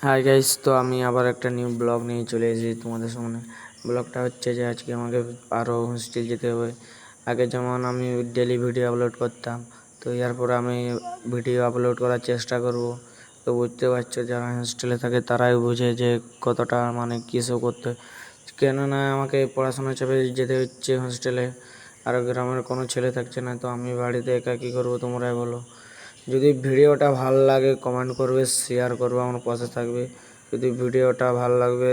Hi guys, তো আমি আবার একটা নিউ ব্লগ নিয়ে চলে এসেছি তোমাদের সামনে। ব্লগটা হচ্ছে যে আজকে আমাকে আরও হোস্টেল যেতে হবে। আগে যেমন আমি ডেলি ভিডিও আপলোড করতাম, তো এরপরে আমি ভিডিও আপলোড করার চেষ্টা করব। তো বুঝতে পারছো, যারা হোস্টেলে থাকে তারাই বুঝে যে কতটা মানে কীসব করতে হয়। কেননা আমাকে পড়াশোনা চাপে যেতে হচ্ছে হোস্টেলে, আর গ্রামের কোনো ছেলে থাকছে না, তো আমি বাড়িতে একা কী করবো তোমরাই বলো। যদি ভিডিওটা ভালো লাগে কমেন্ট করবে, শেয়ার করবে, আমার পাশে থাকবে। যদি ভিডিওটা ভালো লাগবে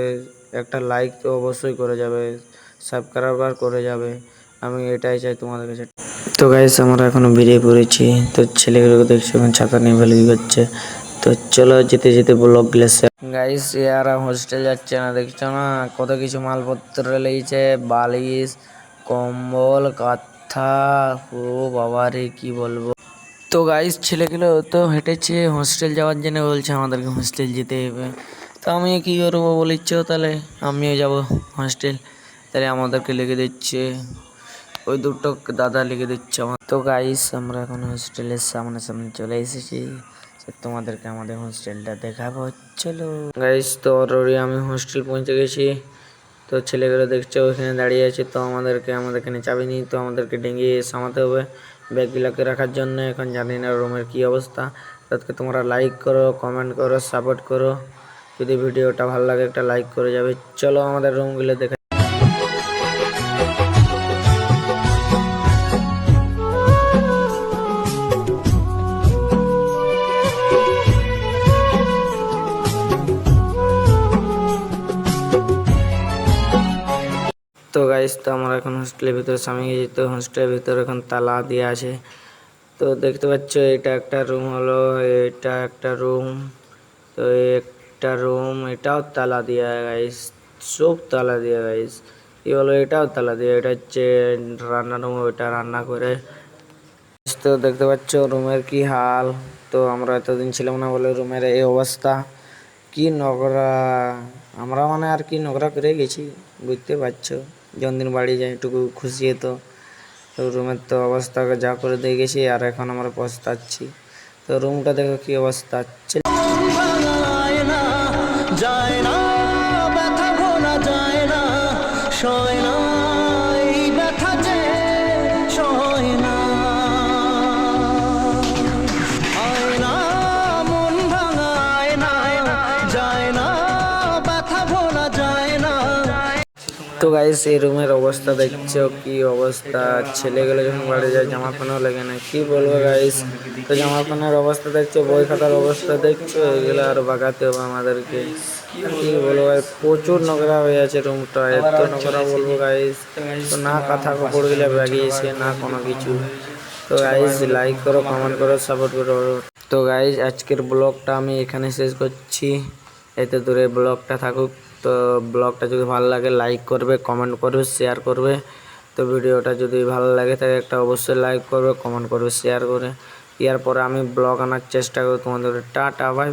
একটা লাইক তো অবশ্যই করে যাবে, সাবস্ক্রাইবার করে যাবে। আমি এটাই চাই তোমাদের কাছে। তো গাইস, আমরা এখন বেরিয়ে পড়েছি। তো ছেলেগুলোকে দেখছি এখন ছাতা নিয়ে ভেলকি করছে। তো চলো যেতে যেতে ব্লগ গ্লেসে গাইস, এরা হোস্টেল যাচ্ছে না, দেখছো না কত কিছু মালপত্র লেগেছে, বালিশ, কম্বল, কাঁথা। ও বাবা রে, কি বলবো। তো গাইস, ছেলেগুলো তো হেঁটেছে হোস্টেল যাওয়ার জন্য, বলছে আমাদেরকে হোস্টেল যেতে হবে। তো আমি কী করবো বলিচ্ছ, তাহলে আমিও যাব হোস্টেল। তাহলে আমাদেরকে লিখে দিচ্ছে, ওই দুটো দাদা লিখে দিচ্ছে আমার। তো গাইস, আমরা এখন হোস্টেলের সামনে সামনে চলে এসেছি। তোমাদেরকে আমাদের হোস্টেলটা দেখাবো, চলো গাইস। তো অলরেডি আমি হোস্টেল পৌঁছে গেছি। তো ছেলেগুলো দেখছো ওখানে দাঁড়িয়ে আছে, তো আমাদেরকে এখানে চাবি নেই, তো আমাদেরকে ডেঙ্গিয়ে সামাতে হবে ব্যাগগুলোকে রাখার জন্য। এখন জানি না রুমের কী অবস্থা। তাদেরকে তোমরা লাইক করো, কমেন্ট করো, সাপোর্ট করো। যদি ভিডিওটা ভালো লাগে একটা লাইক করে যাবে। চলো আমাদের রুমগুলো দেখা। তো গাইস, তো আমরা এখন হোস্টেলের ভিতরে সামনে গেছি। তো হোস্টেলের ভিতরে এখন তালা দিয়ে আছে। তো দেখতে পাচ্ছ এটা একটা রুম হলো, এটা একটা রুম, তো একটা রুম, এটাও তালা দিয়া গাইস, সব তালা দিয়া গাইস। কি বলো, এটাও তালা দিয়ে, এটা হচ্ছে রান্না রুম, ওইটা রান্না করে। তো দেখতে পাচ্ছ রুমের কি হাল। তো আমরা এতদিন ছিলাম না বলে রুমের এই অবস্থা। কি নোংরা, আমরা মানে আর কি নোংরা করে গেছি, বুঝতে পারছো। জন্মদিন বাড়ি যাই একটু খুশি হতো। তো রুমের তো অবস্থা যা করে দিয়ে গেছি, আর এখন আমরা পস্তাচ্ছি। তো রুমটা দেখো কি অবস্থা। যায় না, ব্যথা ভোলা যায় না, সয় না এই ব্যথা যে সয় না, হয় না মন ভাঙায় না, যায় না ব্যথা ভোলা যায় না। তো গাইস, এই রুমের অবস্থা দেখছো কি অবস্থা। ছেলেগুলো যখন বাড়ি যায় জামা প্যান্টও লাগে না, কি বলবো গাইস। তো জামা প্যান্টের অবস্থা দেখছো, বই খাতার অবস্থা দেখছো, এগুলো আর বাগাতে হবে আমাদেরকে। কি বলবো ভাই, প্রচুর নোংরা হয়ে আছে রুমটা, এত নোংরা বলবো গাইস। তো না কাঁথা কাপড়গুলো বাগিয়েছে না কোনো কিছু। তো গাইস, লাইক করো, কমেন্ট করো, সাপোর্ট করো। তো গাইস, আজকের ব্লগটা আমি এখানে শেষ করছি। এতে দূরে ব্লগটা থাকুক। তো ব্লগটা যদি ভালো লাগে লাইক করবে, কমেন্ট করবে, শেয়ার করবে। তো ভিডিওটা যদি ভালো লাগে তাহলে একটা অবশ্যই লাইক করবে, কমেন্ট করবে, শেয়ার করে। এরপরে আমি ব্লগ আনার চেষ্টা করব তোমাদের। Tata, by.